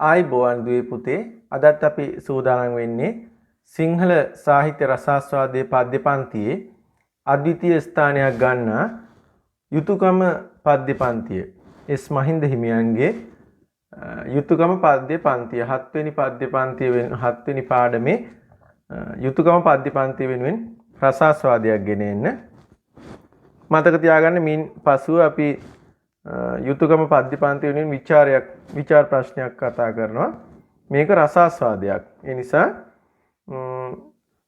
ආයිබෝවන් දුවේ පුතේ අදත් අපි සූදානම් වෙන්නේ සිංහල සාහිත්‍ය රසාස්වාදයේ පද්‍ය පන්තියේ අද්විතීය ස්ථානයක් ගන්නා යුතුයකම පද්‍ය පන්තිය එස් මහින්ද හිමියන්ගේ යුතුයකම පද්‍ය පන්තිය 7 වෙනි පද්‍ය පන්තිය 7 වෙනි පාඩමේ යුතුයකම පද්‍ය පන්තිය වෙනුවෙන් රසාස්වාදයක් ගෙන එන්න මතක තියාගන්න මින් පසුව අපි යුතුයකම පද්‍ය පන්තිය වෙනුවෙන් විචාර ප්‍රශ්නයක් කතා කරනවා මේක රසාස්වාදයක් ඒ නිසා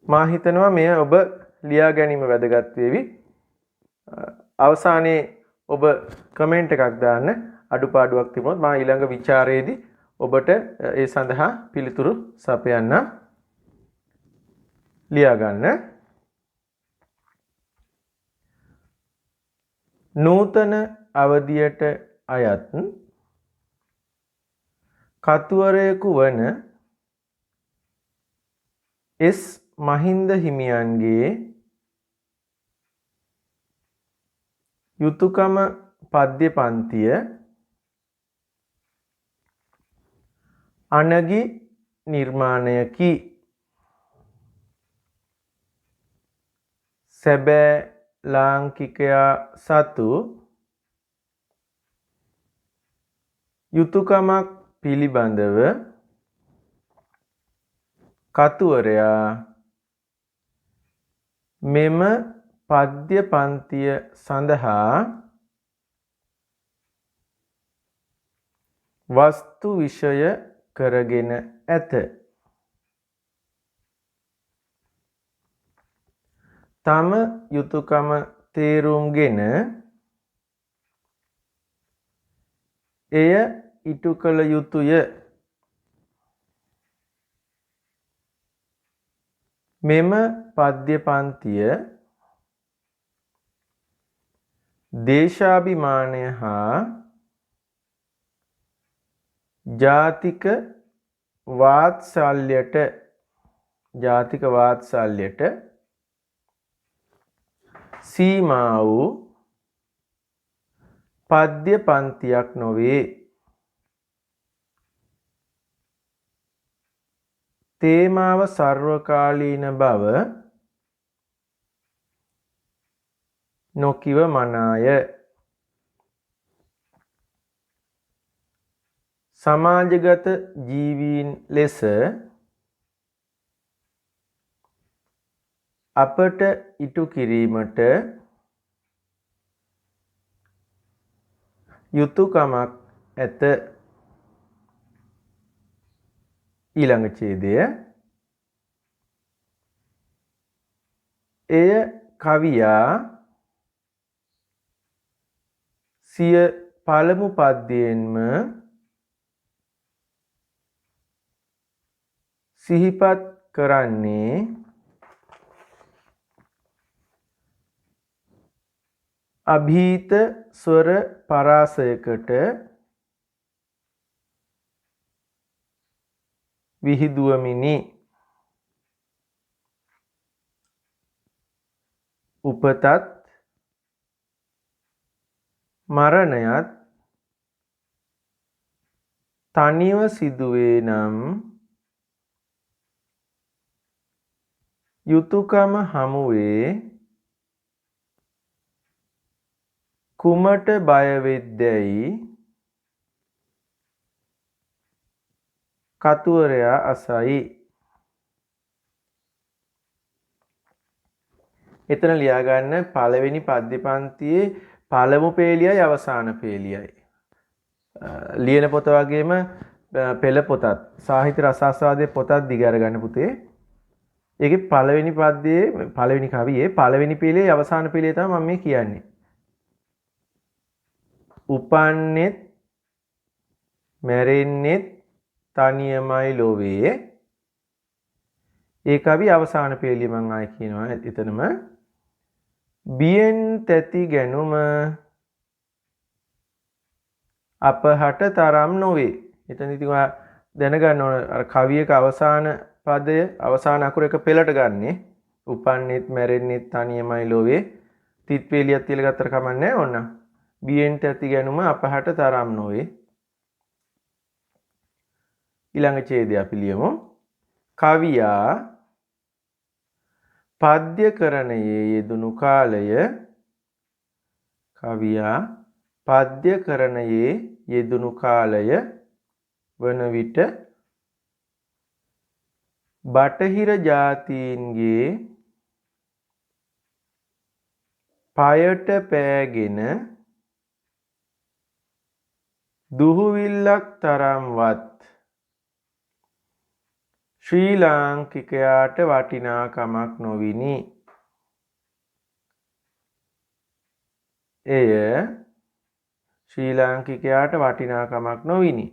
මා හිතනවා මෙය ඔබ ලියා ගැනීම වැදගත් වේවි අවසානයේ ඔබ කමෙන්ට් එකක් දාන්න අඩුපාඩුවක් තිබුණොත් මා ඊළඟ විචාරයේදී ඔබට ඒ සඳහා පිළිතුරු සපයන්න ලියා ගන්න නූතන අවධියට අයත් කතුවරයෙකු වන එස් මහින්ද හිමියන්ගේ යුතුයකම පද්‍ය පන්තිය අනගි නිර්මාණයකි සැබෑ ලාංකිකයා සතු යුතුයකමක් පිළිබඳව කතුවරයා මෙම පද්‍ය පන්තිය සඳහා වස්තු විෂය කරගෙන ඇත. තම යුතුයකම තේරුම්ගෙන එය ඉටු කළ යුතුය. මෙම පද්‍ය පන්තිය දේශාභිමානය හා ජාතික වාත්සල්‍යයට සීමා වූ පද්‍ය පන්තියක් නොවේ. තේමාව සර්වකාලීන බව නොකිව මනාය. සමාජගත ජීවීන් ලෙස අපට ඉටු කිරීමට යුතුයකමක් ඇත. ඊළඟ ඡේදය එය කවියා සිය පළමු පද්‍යයෙන්ම සිහිපත් කරන්නේ අභීත ස්වර පරාසයකට විහිදුවමිනි. උපතත් මරණයත් තනිව සිදුවේ නම් යුතුයකම හමුවේ කුමට බය වෙද්දැයි කතුවරයා අසයි. එතන ලියා ගන්න පළවෙනි පද්‍ය පන්තියේ පළමු පේලියයි අවසාන පේලියයි. ලියන පොත වගේම පෙළ පොතත් සාහිත්‍ය රසාස්වාදයේ පොතත් දිග අරගන්න පුතේ. ඒකේ පළවෙනි පද්‍යයේ පළවෙනි කවියේ පළවෙනි පේලියේ අවසාන පේලිය තමයි මම මේ කියන්නේ. උපන්නෙත් මැරෙන්නෙත් තනියමයි ලෝවේ. ඒ කවි අවසාන පේලිය මම ආයි කියනවා එතනම බියෙන් තැති ගැනුම අපහට තරම් නොවේ. එතන ඉතින් ඔයා දැනගන්න ඕන අර කවියක අවසාන පදය අවසාන අකුර එක පෙළට ගන්නෙ. උපන්නෙත් මැරෙන්නෙත් තනියමයි ලෝවේ. තිත් පේලියක් තියලා ගත්තට කමක් නැහැ ඕන්න. බියෙන් තැති ගැනුම අපහට තරම් නොවේ. ඊළඟ ඡේදය අපි ලියමු. කවියා පද්‍යකරණයේ යෙදුණු කාලය කවියා පද්‍යකරණයේ යෙදුණු කාලය වන විට බටහිර ජාතීන්ගේ පයට පෑගෙන දුහුවිල්ලක් තරම්වත් ශ්‍රී ලාංකිකයාට වටිනාකමක් නොවිනි. එය ශ්‍රී ලාංකිකයාට වටිනාකමක් නොවිනි.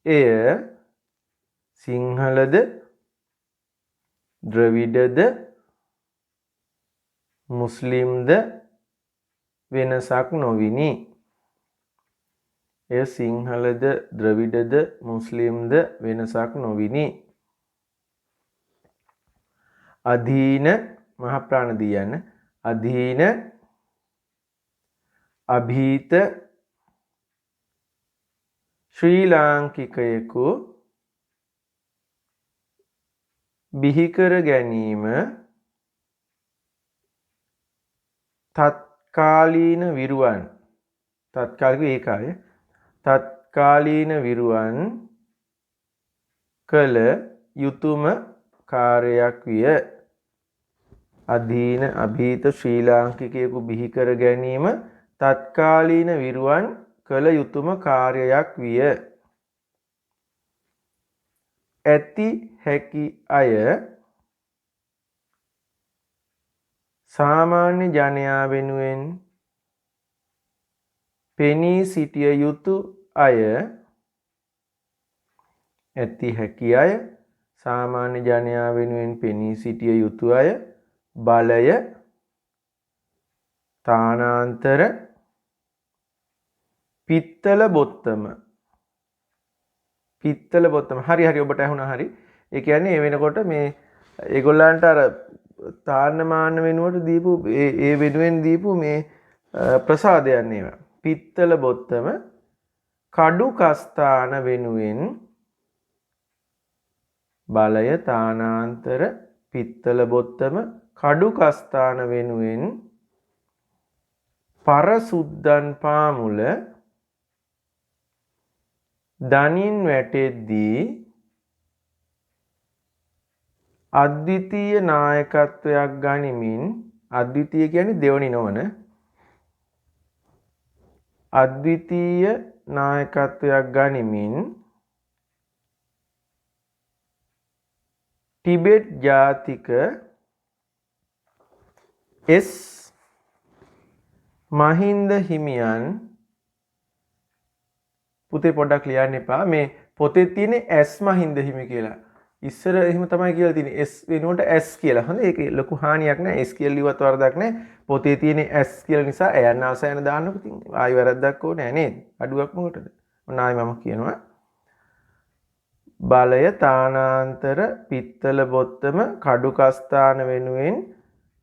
එය සිංහලද ද්‍රවිඩද මුස්ලිම්ද වෙනසක් නොවිනි. එය සිංහලද ද්‍රවිඩද මුස්ලිම්ද වෙනසක් නොවිනි. අධීන මහ ප්‍රාණ දී යන අධීන අභීත ශ්‍රී ලාංකිකයෙකු බිහිකර ගැනීම තත්කාලීන විරුවන් තත්කාලික ඒකාය තත්කාලීන විරුවන් කළ යුතුම කාර්යයක් විය. අධීන අභීත ශ්‍රී ලාංකිකයෙකු බිහිකර ගැනීම තත්කාලීන විරුවන් කළ යුතුම කාර්යයක් විය. ඇති හැකි අය සාමාන්‍ය ජනයා වෙනුවෙන් පෙනී සිටිය යුතු අය ඇති හැකි අය සාමාන්‍ය ජනයා වෙනුවෙන් පෙනී සිටිය යුතු අය බලය තානාන්තර පිත්තල බොත්තම හරි ඔබට ඇහුණා හරි. ඒ කියන්නේ ඒ වෙනකොට මේ ඒගොල්ලන්ට අර තාන්න මාන්න වෙනුවට දීපු ඒ වෙනුවෙන් දීපු මේ ප්‍රසාදයන් ඒවා. පිත්තල බොත්තම කඩු කස්ථාන වෙනුවෙන් බලය තානාන්තර පිත්තල බොත්තම කඩු කස්ථාන වෙනුවෙන් පරසුද්දන් පාමුල දනින් වැටෙද්දී අද්විතීය නායකත්වයක් ගනිමින් අද්විතීය කියන්නේ දෙවනි නොවන අද්විතීය නායකත්වයක් ගනිමින් ටිබෙට් ජාතික එස් මහින්ද හිමියන් පුතේ පොඩ්ඩක් ලියන්න එපා මේ පොතේ තියෙන එස් මහින්ද හිමි කියලා. ඉස්සර එහෙම තමයි කියලා තියෙන්නේ එස් වෙනුවට එස් කියලා. හොඳ ඒක ලොකු හානියක් නෑ. එස් කියලා ලිව්වත් වරදක් නෑ. පොතේ තියෙන එස් කියලා නිසා එයන් ආසයන දාන්නකො තින්. ආයි වැරද්දක් ඕනේ නෑ නේද? අඩුවක් මොකටද? ඔන්න ආයි මම කියනවා. බලය තානාන්තර පිත්තල බොත්තම කඩු කස්ථාන වෙනුවෙන්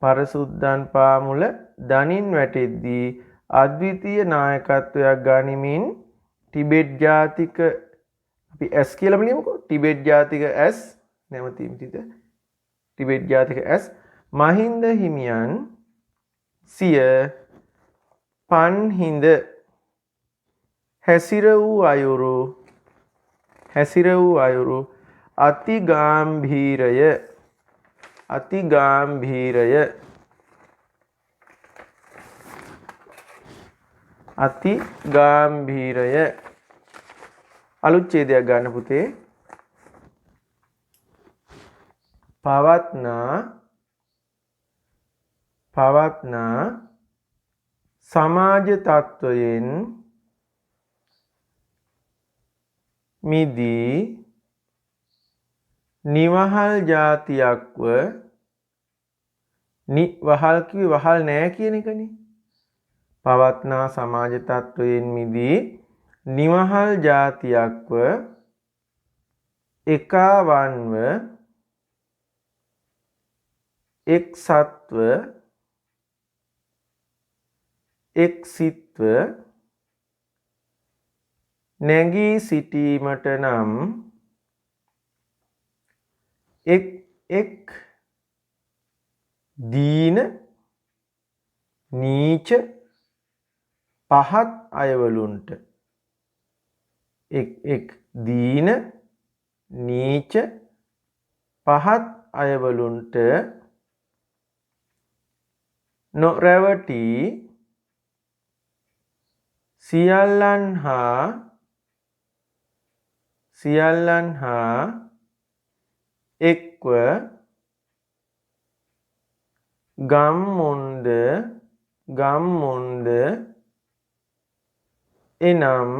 පරසුද්දන් පාමුල දනින් වැටෙද්දී අද්විතීය නායකත්වයක් ගනිමින් ටිබෙට් ජාතික අපි S කියලාම ලියමුකෝ. ටිබෙට් ජාතික S නැවතීමතිද ටිබෙට් ජාතික S මහින්ද හිමියන් සිය පන්හිඳ හැසිර වූ අයුරු අති ගාම්භීරය අලුත් ඡේදයක් ගන්න පුතේ. පවත්නා සමාජ තත්වයෙන් මිදී නිවහල් જાතියක්ව වහල් කිව්වේ වහල් නෑ කියන එකනේ. පවත්නා සමාජ තත්වයෙන් මිදී නිවහල් જાතියක්ව එකාවන්ව එක් සත්ව එක් සිත්ව නැගී සිටීමට නම් එක් එක් දීන නීච පහත් අයවලුන්ට එක් එක් දීන නීච පහත් අයවලුන්ට නොරැවටි සියල්ලන්හා එක්ව ගම්මුන්ද එනම්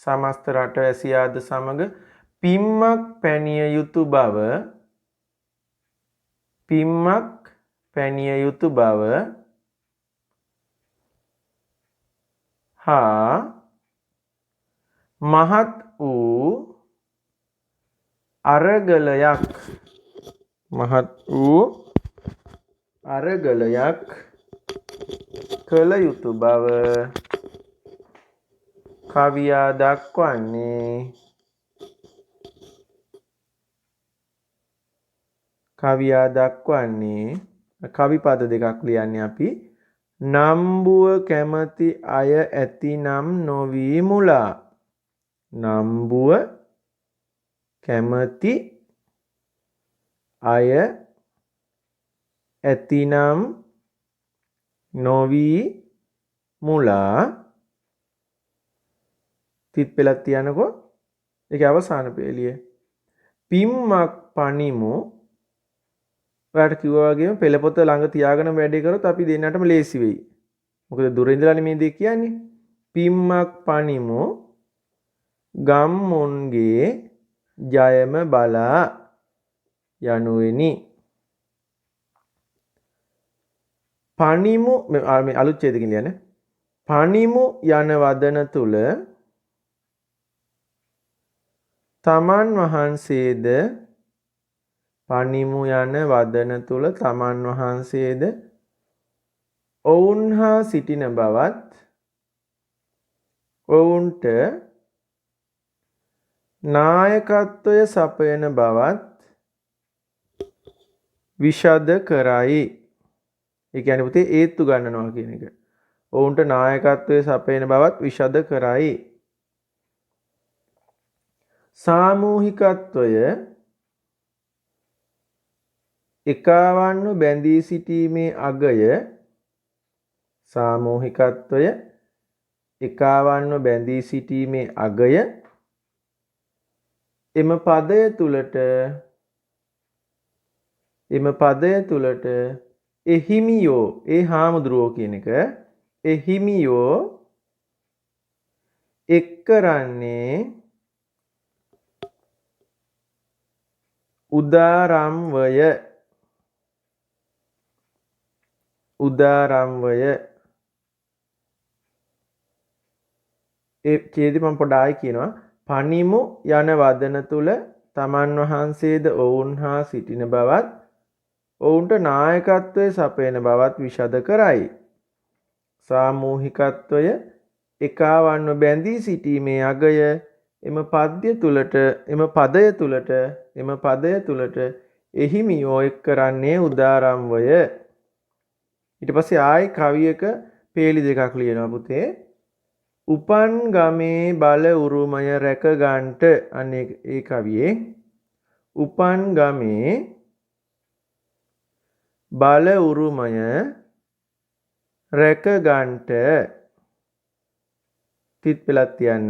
සමස්ත රටවැසියාද සමග පිම්මක් පැනිය යුතු බව හා මහත් වූ අරගලයක් කළ යුතු බව කවියා දක්වන්නේ කවි පද දෙකක් ලියන්නේ අපි. නම්බුව කැමති අය ඇතිනම් නොවී මුලා. නම්බුව කැමති අය ඇතිනම් නොවී මුලා. තිත් පෙළක් තියනකො ඒක අවසාන පෙළිය. පිම්මක් පනිමු. ඔයාලට කිව්වා වගේම පෙළ පොත ළඟ තියාගෙන වැඩේ කරොත් අපි දෙන්නටම ලේසි වෙයි. මොකද දුර ඉඳලානේ මේ දේ කියන්නේ. පිම්මක් පනිමු ගම්මුන්ගේ ජයම බලා යනුවෙනි. පනිමු මේ අලුත් ඡේදකින් ලියන්නේ. පනිමු යන වදන තුල තමන් වහන්සේද ඔවුන් හා සිටින බවත් ඔවුන්ට නායකත්වය සපයන බවත් විෂද කරයි. ඒ කියන්නේ පුතේ ඒත්තු ගන්නනවා කියන එක. ඔවුන්ට නායකත්වය සපයන බවත් විෂද කරයි. සාමූහිකත්වය එකාවන්ව බැඳී සිටීමේ අගය එම පදය තුලට එහිමියෝ ඒ හාමුදුරුවෝ කියන එක එහිමියෝ එක් කරන්නේ උදාරම්වය. ඒ ඡේදෙ මම පොඩ්ඩයි කියනවා. පනිමු යන වදන තුල තමන් වහන්සේද ඔවුන් හා සිටින බවත් ඔවුන්ට නායකත්වය සපයන බවත් විෂද කරයි. සාමූහිකත්වය එකාවන්ව බැඳී සිටීමේ අගය එම පදය තුලට එහිමියෝ එක් කරන්නේ උදාරම්වය. ඊට පස්සේ ආයි කවියක පේලි දෙකක් ලියනවා පුතේ. උපන් ගමේ බල උරුමය රැක ගන්නට අනේ ඒ කවියේ උපන් ගමේ බල උරුමය රැක ගන්නට තිත් පෙළක් තියන්න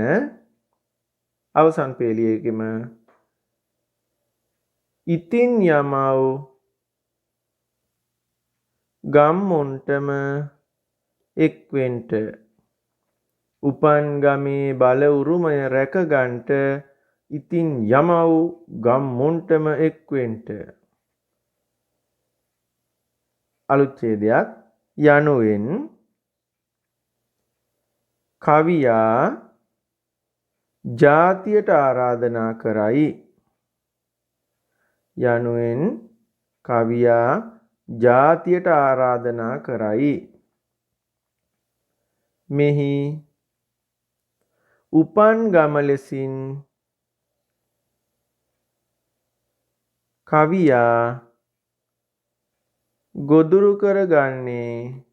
අවසන් පේලියේකම ඉතින් යමව් ගම්මුන්ටම එක්වෙන්ට. උපන් ගමේ බල උරුමය රැක ගන්නට ඉතින් යමව් ගම්මුන්ටම එක්වෙන්ට. අලුත් ඡේදයක් යනුවෙන් කවියා ජාතියට ආරාධනා කරයි. යනුවෙන් කවියා ජාතියට ආරාධනා කරයි. මෙහි උපන් ගම ලෙසින් කවියා ගොදුරු කරගන්නේ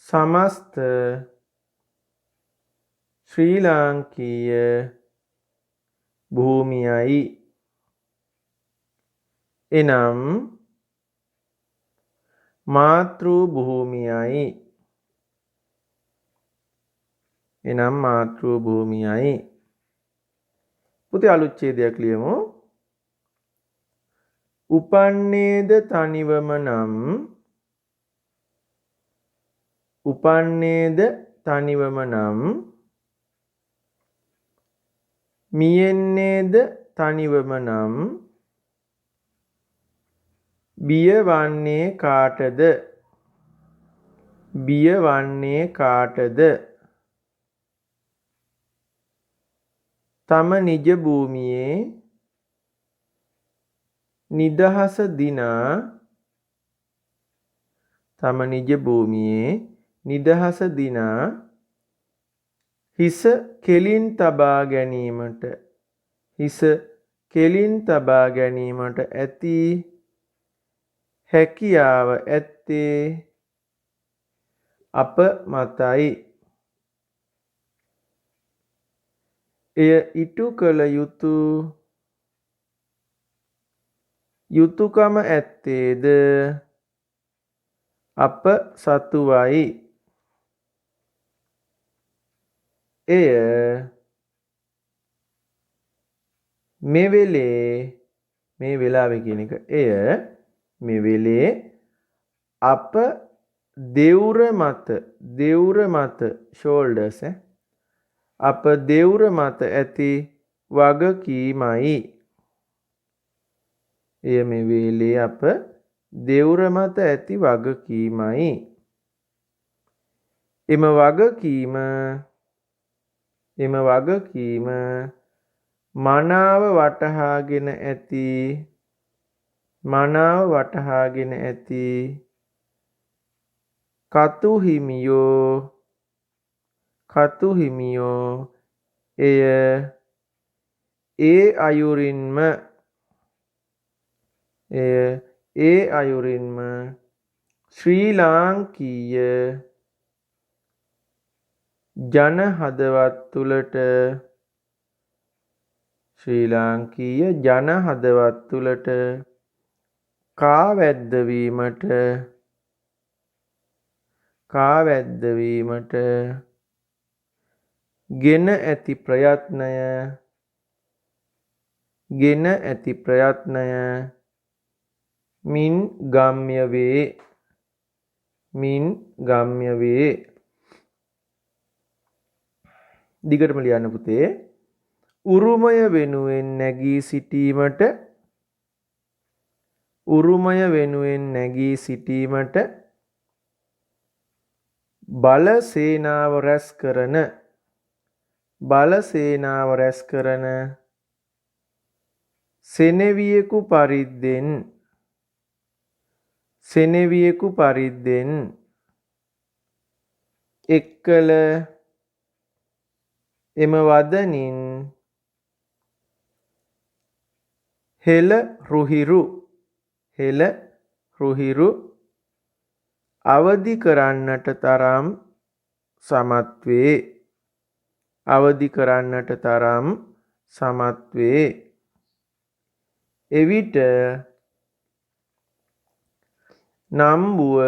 සමස්ත ශ්‍රී ලාංකීය භූමියයි. එනම් මාතෘ භූමියයි. එනම් මාතෘ භූමියයි. පුතේ අලුච්ඡේදයක් ලියමු. උපන්නේද තනිවම නම් උපන්නේද තනිවම නම් මියෙන්නේද තනිවම නම් බිය වන්නේ කාටද? බිය වන්නේ කාටද? තම නිජ භූමියේ නිදහස දිනා තම නිජ භූමියේ නිදහස දිනා හිස කෙලින් තබා ගැනීමට ඇති හැකියාව ඇත්තේ අප මතයි. එය ඉටු කළ යුතුයකම ඇත්තේද අප සතුවයි. එය මේ වෙලාවේ කියන එක. එය මේ වෙලේ අප දෙවුර මත shoulders අප දෙවුර මත ඇති වගකීමයි. එය මේ වෙලේ අප දෙවුර මත ඇති වගකීමයි. එම වගකීම මනාව වටහාගෙන ඇති කතු හිමියෝ එය ඒ අයුරින්ම ශ්‍රී ලාංකීය ජන හදවත් තුළට කාවැද්දවීමට ගෙන ඇති ප්‍රයත්නය මින් ගම්‍ය වේ. දිගටම ලියන්න පුතේ. උරුමය වෙනුවෙන් නැගී සිටීමට බල සේනාව රැස් කරන සෙනෙවියෙකු පරිද්දෙන් එක්කල එම වදනින් හෙළ රුහිරු අවදි කරන්නට තරම් සමත් වේ. එවිට නම්බුව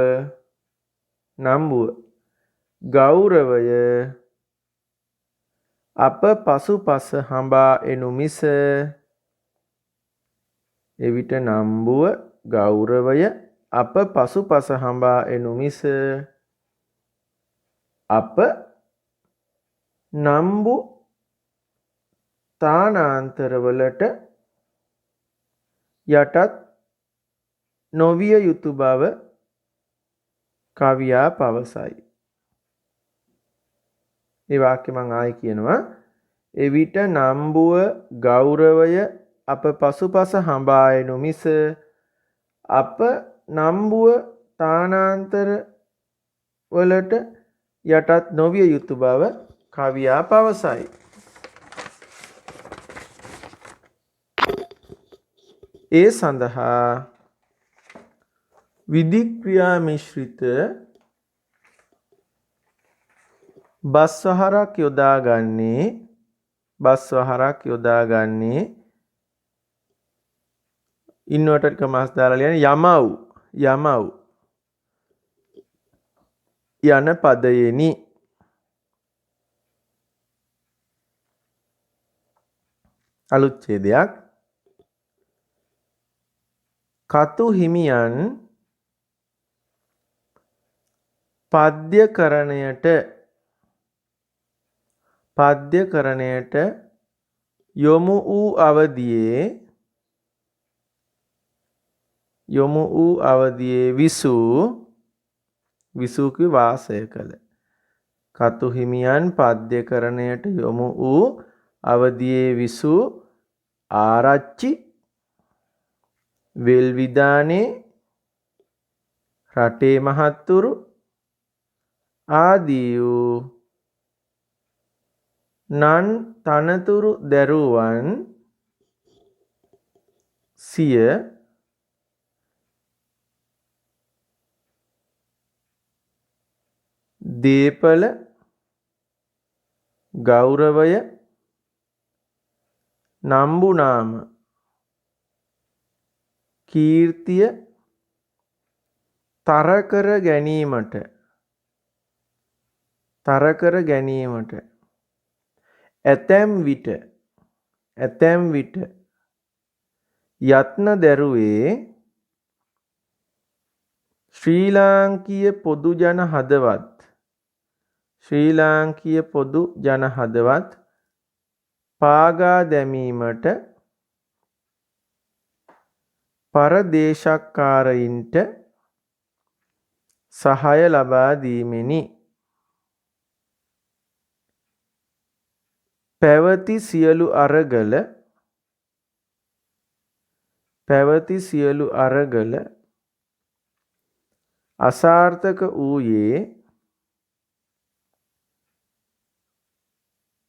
ගෞරවය අප පසුපස හඹා එනු මිස අප නම්බු තානාන්තරවලට යටත් නොවිය යුතු බව කවියා පවසයි. මේ වාක්‍ය මම ආයෙ කියනවා. එවිට නම්බුව ගෞරවය අප පසුපස හඹා එනු මිස අප නම්බුව තානාන්තර වලට යටත් නොවිය යුතු බව කවියා පවසයි. ඒ සඳහා විධික්‍රියා මිශ්‍රිත බස්වහරක් යොදාගන්නේ ඉන්වර්ටඩ් කමාස් දාලා ලියන යමව් යන පදයෙනි. අලුත් ඡේදයක්. කතු හිමියන් පද්‍යකරණයට යොමු වූ අවදියේ විසූ වාසය කළ. කතු හිමියන් පද්‍යකරණයට යොමු වූ අවදියේ විසූ ආරච්චි වෙල්විදානේ රටේ මහත්තුරු ආදී වූ නන් තනතුරු දැරුවන් සිය දේපල ගෞරවය නම්බුනාම කීර්තිය තරකර ගැනීමට ඇතැම් විට යත්න දැරුවේ ශ්‍රී ලාංකීය පොදු ජන හදවත් පාගා දැමීමට පරදේශක්කාරයින්ට සහාය ලබා දීමෙනි.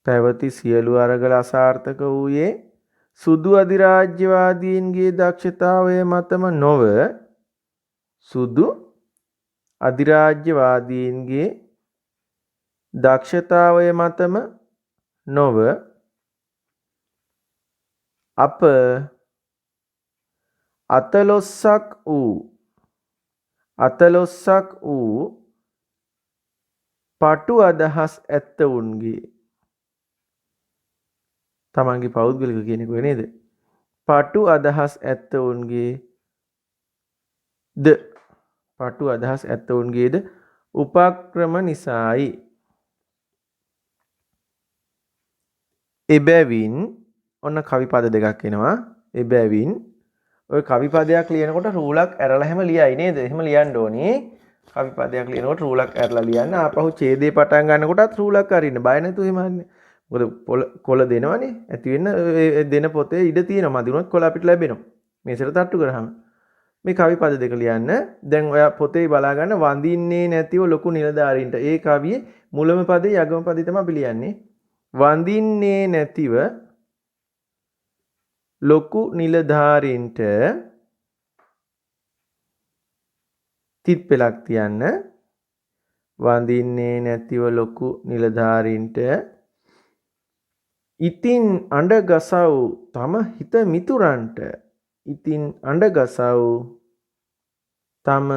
පැවති සියලු අරගල අසාර්ථක වූයේ සුදු අධිරාජ්‍යවාදීන්ගේ දක්ෂතාවය මතම නොව අප අතලොස්සක් වූ පටු අදහස් ඇත්තවුන්ගේ තමන්ගේ පෞද්ගලික කෙනෙකු නේද? පටු අදහස් ඇත්තවුන්ගේද උපක්‍රම නිසායි. එබැවින් ඔන්න කවි පද දෙකක් එනවා. එබැවින් ඔය කවි පදයක් ලියනකොට රූලක් ඇරලා හැම ලියයි නේද? එහෙම ලියන්න ඕනේ. කවි පදයක් ලියනකොට රූලක් ඇරලා ලියන්න. ආපහු ඡේදේ පටන් ගන්නකොටත් රූලක් අරින්න. බය නැතුව එහෙම අරින්න. මොකද කොළ දෙනවනේ. ඇති වෙන්න දෙන පොතේ ඉඩ තියෙනවා. මදි වුණොත් කොළ අපිට ලැබෙනවා. මේසෙට තට්ටු කරාම. මේ කවි පද දෙක ලියන්න. දැන් ඔයා පොතේ බලා ගන්න වඳින්නේ නැතිව ලොකු නිලධාරීන්ට. ඒ කවියේ මුලම පදේ යගම පදේ තමයි අපි ලියන්නේ. වඳින්නේ නැතිව ලොකු නිලධාරීන්ට තිත් පෙලක් තියන්න. වඳින්නේ නැතිව ලොකු නිලධාරීන්ට ඉතින් අඬගසව් තම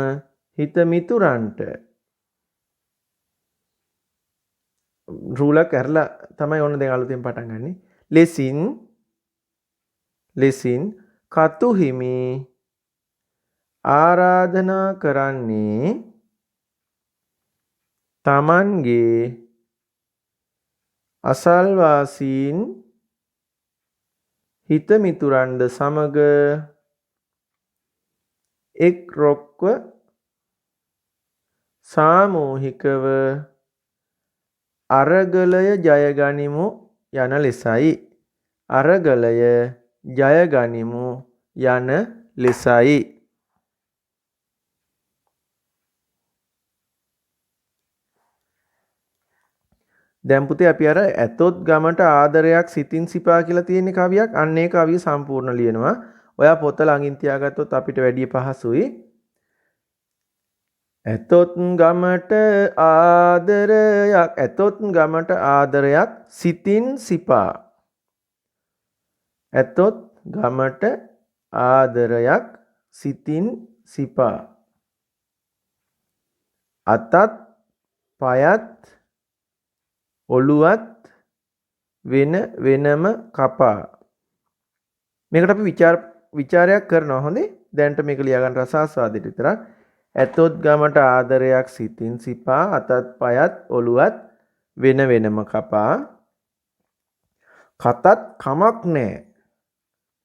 හිත මිතුරන්ට රූලක් ඇරලා තමයි ඕන දැන් අලුතෙන් පටන් ගන්නෙ. ලෙසින් කතු හිමි ආරාධනා කරන්නේ තමන්ගේ අසල්වාසීන් හිත මිතුරන්ද සමග එක් රොක්ව සාමූහිකව අරගලය ජයගනිමු යන ලෙසයි. අරගලය ජය ගනිමු යන ලෙසයි. දැන් පුතේ අපි අර ඇතොත් ගමට ආදරයක් සිතින් සිපා කියලා තියෙන කවියක් අන්න ඒ කවිය සම්පූර්ණ ලියනවා. ඔයා පොත ළඟින් තියාගත්තොත් අපිට වැඩි පහසුයි. ඇතොත් ගමට ආදරයක් සිතින් සිපා. ඇතොත් ගමට ආදරයක් සිතින් සිපා. අතත් පයත් ඔළුවත් වෙන වෙනම කපා. මේකට අපි විචාරයක් කරනවා. හොඳේ. දැන්ට මේක ලියා ගන්න රසාස්වාදයට විතරක්. ඇතොත් ගමට ආදරයක් සිතින් සිපා. අතත් පයත් ඔළුවත් වෙන වෙනම කපා. කතත් කමක් නැහැ.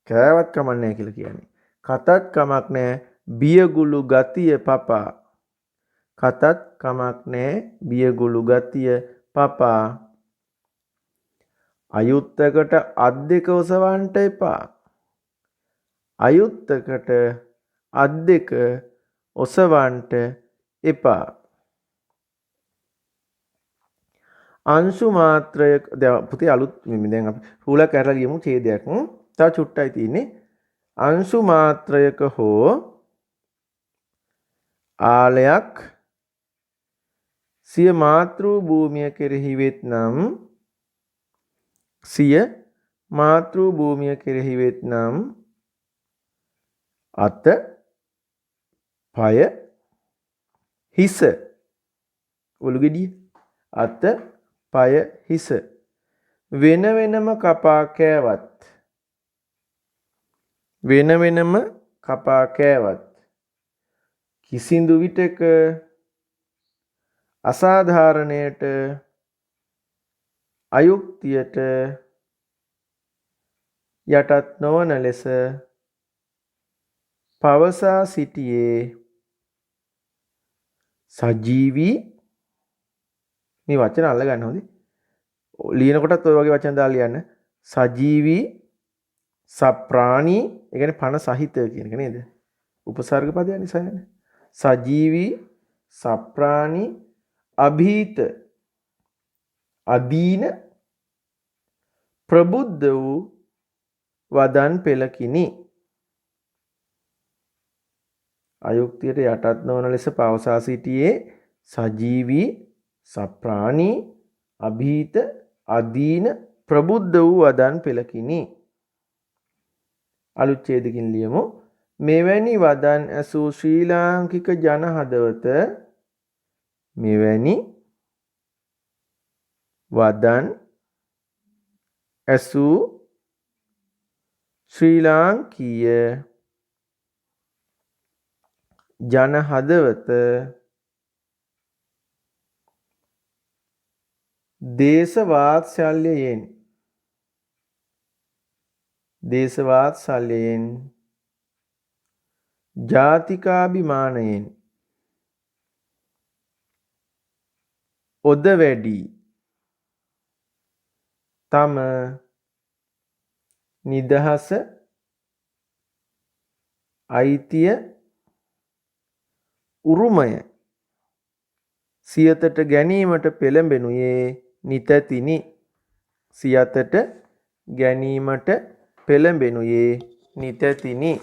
කෑවත් කමක් නැහැ කියලා කියන්නේ. කතත් කමක් නැහැ. බියගුළු ගතිය පපා. කතත් කමක් නැහැ. බියගුළු ගතිය පපා. අයුත්තකට අත් දෙක ඔසවන්න එපා. අයුත්තකට අත් දෙක ඔසවන්න එපා. අංශු මාත්‍රයක දැන් පුතේ අලුත් දැන් අපි රූලක් අරලා ගියමු ඡේදයක්. තව චුට්ටයි තියෙන්නේ. අංශු මාත්‍රයක හෝ ආලයක් සිය මාතෘ භූමිය කෙරෙහි වෙත්නම් අත පය හිස ඔලුගෙඩිය අත පය හිස වෙන වෙනම කපා කෑවත් කිසිදු විටක අසාධාරණයට අයුක්තියට යටත් නොවන ලෙස පවසා සිටියේ සජීවී මේ වචන අල්ලගන්න හොඳේ. ලියනකොටත් ඔය වගේ වචන දාලා ලියන්න. සජීවී සප්‍රාණී ඒ කියන්නේ පණ සහිත කියන එක නේද? උපසර්ග පදයක් නිසා යන්නේ. සජීවී සප්‍රාණී අභීත අදීන ප්‍රබුද්ධ වූ වදන් පෙළකිනි. අයුක්තියට යටත් නොවන ලෙස පවසා සිටියේ සජීවී සප්‍රාණී අභීත අදීන ප්‍රබුද්ධ වූ වදන් පෙළකිනි. අලුත් ඡේදකින් ලියමු. මෙවැනි වදන් ඇසූ ශ්‍රී ලාංකික ජන හදවත මෙවැනි වදන් ඇසූ ශ්‍රී ලාංකීය ජන හදවත දේශවාත්සල්‍යයෙන් ජාතිකාභිමානයෙන් ඔද වැඩි තම නිදහස අයිතිය උරුමය සියතට ගැනීමට පෙළඹෙනුයේ නිතැතිනි. සියතට ගැනීමට පෙළඹෙනුයේ නිතැතිනි.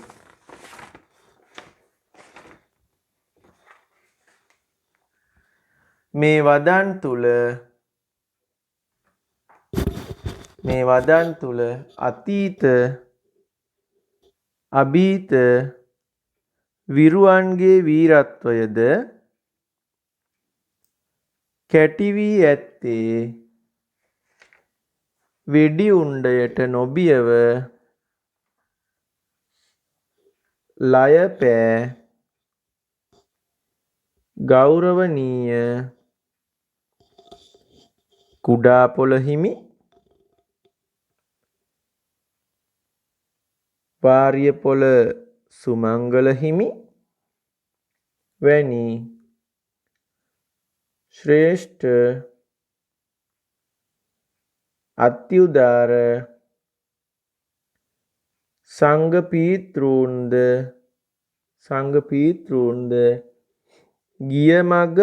මේ වදන් තුල අතීත අභීත විරුවන්ගේ වීරත්වයද කැටි වී ඇත්තේ වෙඩි උණ්ඩයට නොබියව ලය පෑ ගෞරවනීය කුඩාපොළ හිමි වාරියපොළ සුමංගල හිමි වැනි ශ්‍රේෂ්ඨ අත්‍යුදාර සංඝ පීතෘන්ද ගිය මග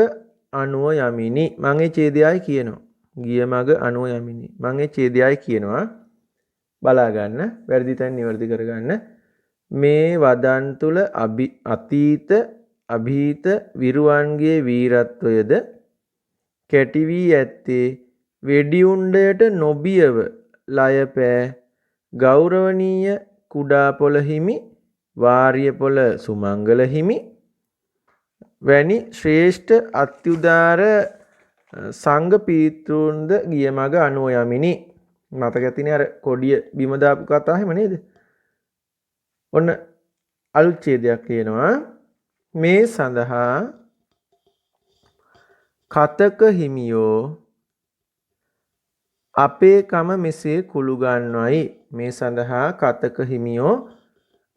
අනුව යමිනි. මම ඒ ඡේදයයි කියනවා. ගිය මග අනුව යමිනි. මම ඒ ඡේදයයි කියනවා. බලා ගන්න. වැරදි තැන් නිවැරදි කරගන්න. මේ වදන් තුල අතීත අභීත විරුවන්ගේ වීරත්වයද කැටි වී ඇත්තේ වෙඩිඋණ්ඩයට නොබියව ලය පෑ ගෞරවනීය කුඩාපොළ හිමි වාරියපොළ සුමංගල හිමි වැනි ශ්‍රේෂ්ඨ අත්‍යුදාර සංඝ පීතෘන්ද ගිය මග අනුව යමිනි. මතක ඇතිනේ අර කොඩිය බිම දාපු කතාව එහෙම නේද? ඔන්න අලුත් ඡේදයක් කියනවා. මේ සඳහා කතක හිමියෝ අපේ කම මෙසේ කුළු ගන්වයි. මේ සඳහා කතක හිමියෝ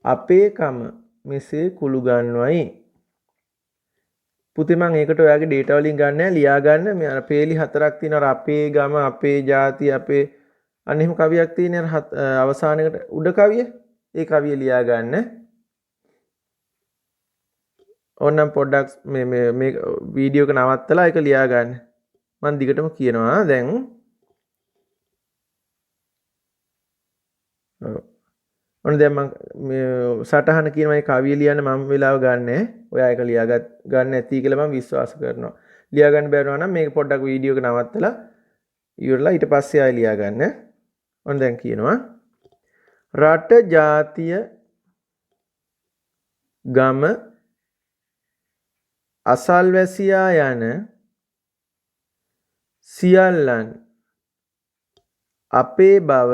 අපේ කම මෙසේ කුළු ගන්වයි. පුතේ මම ඒකට ඔයාගේ data වලින් ගන්න ලියා ගන්න. මේ අර පේලි හතරක් තියෙනවා. අපේ ගම, අපේ ಜಾති, අපේ අන්න එහෙම කවියක් තියෙන අවසානයකට උඩ කවිය. ඒ කවිය ලියා ගන්න. ඕනම් පොඩ්ඩක් මේ වීඩියෝ එක නවත්තලා ඒක ලියා ගන්න. මම දිගටම කියනවා දැන්. ඔන්න දැන් මම සටහන කියනවා මේ කවිය ලියන්න මම වෙලාව ගන්නෑ. ඔයා ඒක ලියා ගන්න ඇති කියලා මම විශ්වාස කරනවා. ලියා ගන්න බැරුණා නම් මේක පොඩ්ඩක් වීඩියෝ එක නවත්තලා ඉවරලා ඊට පස්සේ ආයෙ ලියා ගන්න. ඔන්න දැන් කියනවා රට ජාතිය ගම අසල්වැසියා යන සියල්ලන් අපේ බව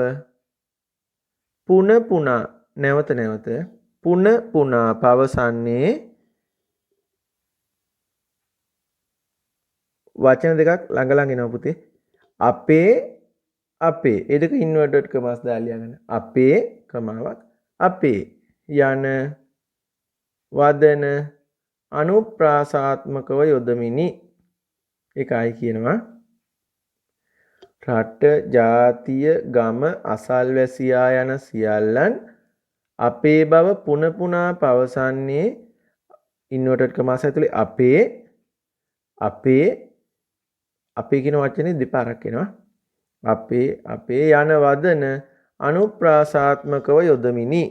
පුන පුනා නැවත නැවත පුන පුනා පවසන්නේ වචන දෙකක් ළඟ ළඟ එනවා පුතේ. අපේ ඒ දෙක ඉන්වර්ටඩ් කමාස් දාලා ලියගන්න. අපේ කමාවක් අපේ යන වදන අනුප්‍රාසාත්මකව යොදමිනි. ඒකයි කියනවා රට ජාතිය ගම අසල්වැසියා යන සියල්ලන් අපේ බව පුන පුනා පවසන්නේ ඉන්වර්ටඩ් කමාස් ඇතුලේ අපේ කියන වචනේ දෙපාරක් එනවා. අපේ යන වදන අනුප්‍රාසාත්මකව යොදමිනි.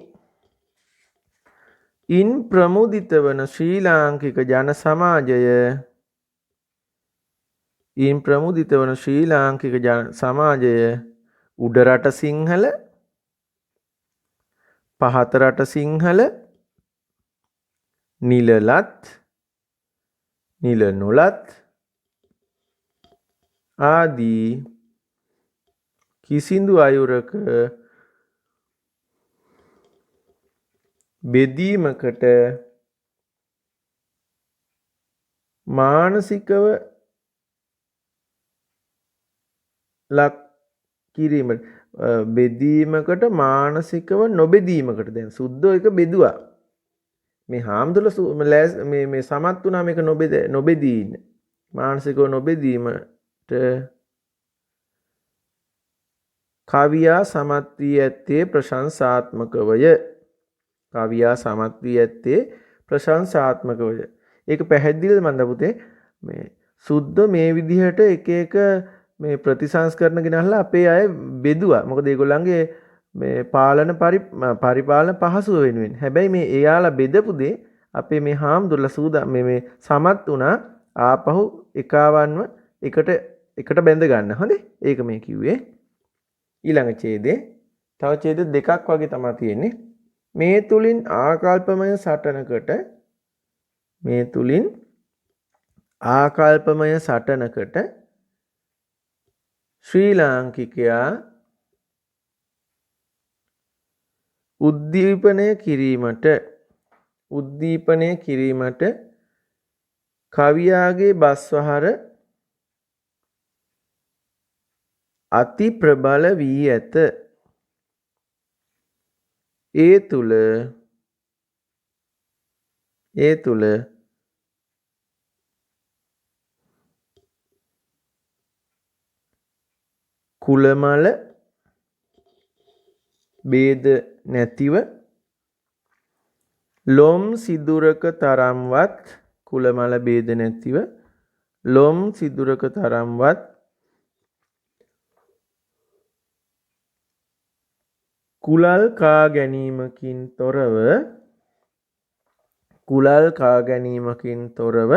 ඉන් ප්‍රමුදිත වන ශ්‍රී ලාංකික ජන සමාජය උඩරට සිංහල, පහතරට සිංහල, නිලලත්, නිල නොලත් ආදී කිසිදු අයුරක බෙදීමකට මානසිකව ලක් කිරීමට බෙදීමකට මානසිකව නොබෙදීමකට දැන් සුද්ධෝ එක බෙදුවා. මේ හාමුදුරුවෝ මේ සමත් වුණා මේක නොබෙදී ඉන්න. මානසිකව නොබෙදීමට කවියා සමත් වී ඇත්තේ ප්‍රශංසාත්මකවය. ඒක පැහැදිලිද මන්ද පුතේ? මේ සුද්ධ මේ විදිහට එක එක මේ ප්‍රතිසංස්කරණ ගෙනල්ලා අපේ අය බෙදුවා. මොකද ඒගොල්ලන්ගේ මේ පරිපාලන පහසුව වෙනුවෙන්. හැබැයි මේ එයාලා බෙදපු දේ අපේ මේ හාමුදුරුවෝ මේ සමත් වුණා ආපහු එකවන්ව එකට බැඳ ගන්න. හොඳේ? ඒක මේ කිව්වේ. ඊළඟ ඡේදේ තව ඡේද දෙකක් වගේ තමයි තියෙන්නේ. මේ තුලින් ආකල්පමය සටනකට ශ්‍රී ලාංකිකයා උද්දීපනය කිරීමට කවියාගේ බස්වහර අති ප්‍රබල වී ඇත. ඒ තුල කුලමල ભેද නැතිව ලොම් සිදුරක තරම්වත් කුලමල ભેද නැතිව ලොම් සිදුරක තරම්වත් කුලල් කා ගැනීමකින් තොරව කුලල් කා ගැනීමකින් තොරව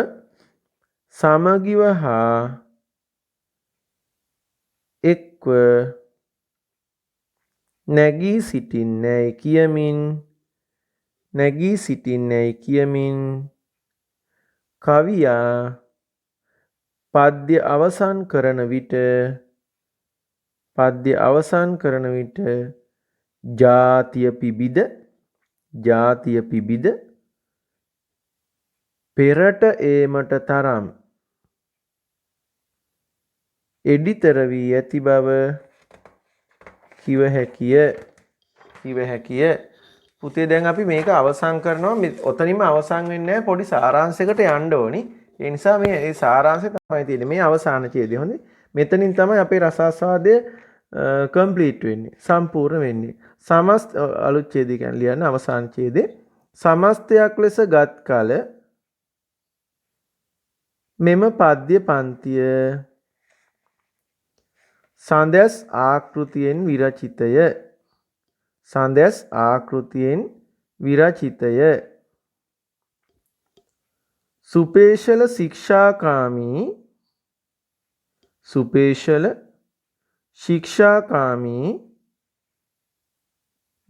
සමගිව හා එක්ව නැගී සිටින්නැයි කියමින් කවියා පද්‍ය අවසන් කරන විට ජාතිය පිබිද පෙරට ඒමට තරම් එඩිතර වී ඇති බව කිව හැකිය. පුතේ දැන් අපි මේක අවසන් කරනවා. ඔතනින්ම අවසන් වෙන්නේ නැහැ. පොඩි සාරාංශයකට යන්න ඕනි. ඒ නිසා මේ සාරාංශය තමයි තියෙන්නේ. මේ අවසාන ඡේදය. හොඳේ. මෙතනින් තමයි අපේ රසාස්වාදය කම්ප්ලීට් වෙන්නේ. සම්පූර්ණ වෙන්නේ. සමස්ත අලුත් ඡේදය කියන්නේ ලියන්න අවසාන ඡේදේ. සමස්තයක් ලෙස ගත් කල මෙම පද්‍ය පන්තිය සඳස් ආකෘතියෙන් විරචිතය. සුපේශල ශික්ෂාකාමී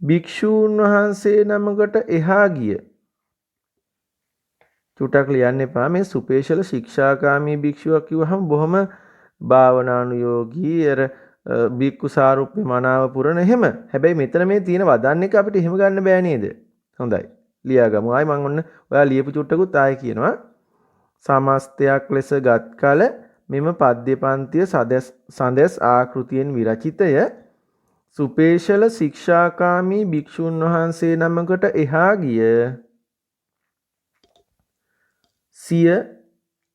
භික්ෂූන් වහන්සේ නමකට එහා ගිය. චුට්ටක් ලියන්න එපා. මේ සුපේශල ශික්ෂාකාමී භික්ෂුවක් කිව්වහම බොහොම භාවනානුයෝගී බික්කු සාරුප්‍ය මනාව පුරන එහෙම. හැබැයි මෙතන මේ තියෙන වදන් එක අපිට එහෙම ගන්න බෑ නේද? හොඳයි. ලියාගමු. ආයි මම ඔන්න ඔයා ලියපු චුට්ටකුත් ආයි කියනවා. සමස්තයක් ලෙස ගත් කල මෙම පද්‍ය පන්තිය සඳස් ආකෘතියෙන් විරචිතය. සුපේශල ශික්ෂාකාමී භික්ෂුන් වහන්සේ නමකට එහා ගිය සිය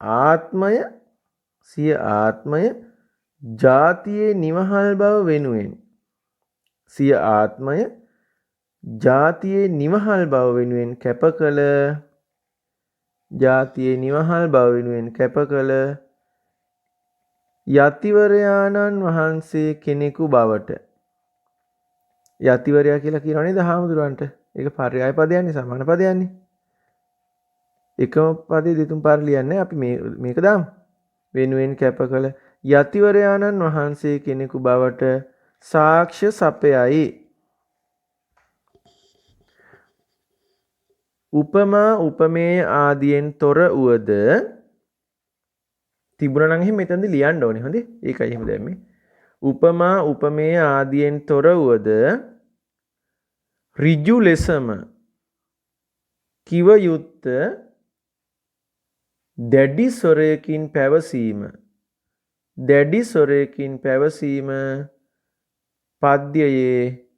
ආත්මය ජාතියේ නිවහල් බව වෙනුවෙන් කැප කළ යතිවරයාණන් වහන්සේ කෙනෙකු බවට. යතිවරයා කියලා කියනවා නේද හාමුදුරන්ට? ඒක පර්යාය පදයක්නේ, සමාන පදයක්නේ. එකම පදේ දෙතුන් පාර ලියන්නේ. අපි මේක දාමු. වෙනුවෙන් කැප කළ යතිවරයාණන් වහන්සේ කෙනෙකු බවට සාක්ෂ්‍ය සපයයි. උපමා උපමේය ආදියෙන් තොර වුවද තිබුණා නම් එහෙනම් මෙතනදී ලියන්න ඕනේ. හොඳේ. ඒකයි එහෙම දැම්මේ. උපමා උපමේය ආදියෙන් තොර වුවද ඍජු ලෙසම කිව යුත්ත දැඩි ස්වරයකින් පැවසීම පද්‍යයේ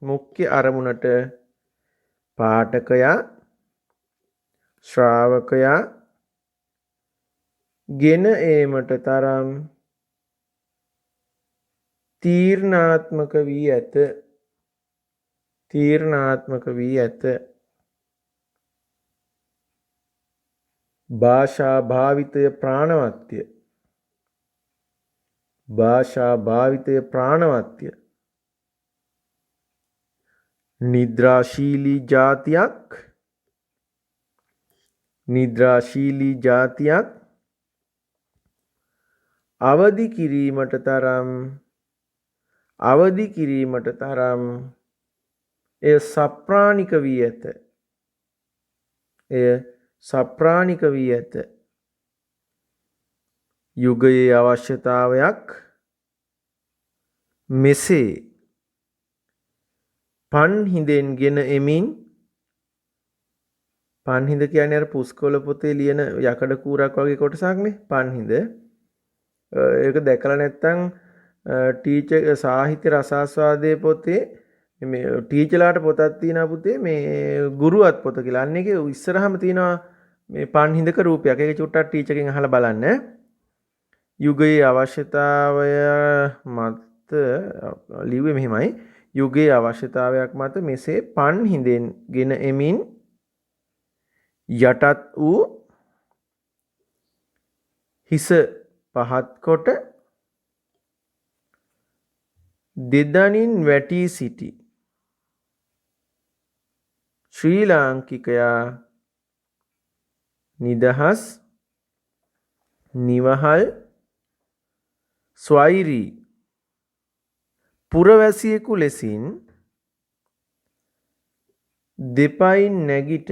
මුඛ්‍ය අරමුණට පාඨකයා ශ්‍රාවකයා ගෙන ඒමට තරම් තීර්ණාත්මක වී ඇත. භාෂා භාවිතය ප්‍රාණවත්ය. නිද්‍රාශීලී ජාතියක් අවදි කිරීමට තරම් එය සප්‍රාණික වී ඇත. යුගයේ අවශ්‍යතාවයක් මෙසේ පන්හිඳෙන් ගෙන එමින්. පන්හිඳ කියන්නේ අර පුස්කොළ පොතේ ලියන යකඩ කූරක් වගේ කොටසක්නේ පන්හිඳ. ඒක දැකලා නැත්නම් ටීචර් සාහිත්‍ය රසාස්වාදයේ පොතේ මේ ටීචර්ලාට පොතක් තියෙනවා පුතේ මේ ගුරුවත් පොත කියලා. අන්න ඒකේ ඉස්සරහම තියෙනවා මේ පන්හිඳක රූපයක්. ඒක චුට්ටක් ටීචර්ගෙන් අහලා බලන්න. යුගයේ අවශ්‍යතාවය මත ලිව්වේ මෙහෙමයි. යුගයේ අවශ්‍යතාවයක් මත මෙසේ පන්හිඳෙන් ගෙන එමින් යටත් වූ හිස පහත් කොට දෙදනින් වැටී සිටි ශ්‍රී ලාංකිකයා නිදහස් නිවහල් ස්වෛරී පුරවැසියෙකු ලෙසින් දෙපයින් නැගිට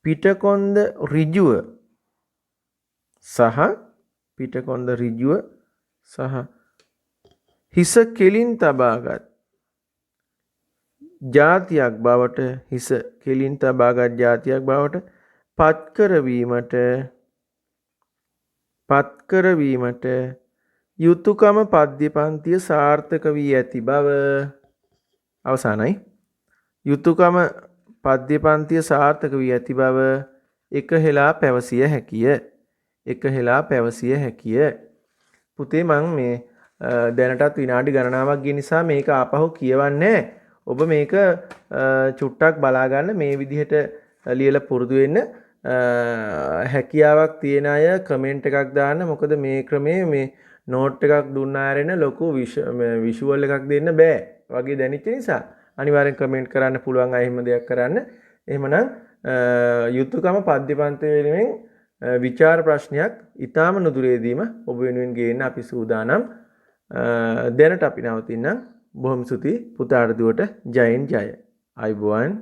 පිටකොන්ද ඍජුව සහ හිස කෙලින් තබාගත් ජාතියක් බවට පත්කරවීමට යුතුයකම පද්‍ය පන්තිය සාර්ථක වී ඇති බව අවසానයි. යුතුයකම පද්‍ය පන්තිය සාර්ථක වී ඇති බව එකහෙලා පැවසිය හැකිය. පුතේ මම මේ දැනටත් විනාඩි ගණනාවක් ගිය නිසා මේක ආපහු කියවන්නේ. ඔබ මේක චුට්ටක් බලා ගන්න, මේ විදිහට ලියලා පුරුදු වෙන්න. හැකියාවක් තියෙන අය කමෙන්ට් එකක් දාන්න. මොකද මේ ක්‍රමයේ මේ නෝට් එකක් දුන්නා ආරෙන ලොකු විෂුවල් එකක් දෙන්න බෑ වගේ දැනෙච්ච නිසා අනිවාර්යෙන් කමෙන්ට් කරන්න පුළුවන් අය එහෙම දෙයක් කරන්න. එහෙමනම් යුතුයකම පද්‍ය පන්ති වෙනුවෙන් විචාර ප්‍රශ්නයක් ඊටාම නුදුරේදීම ඔබ වෙනුවෙන් ගේන්න අපි සූදානම්. දැනට අපි නවතින්න. බොහොම ස්තුතියි පුතාට දුවට ජයෙන් ජය. අයුබෝවන්.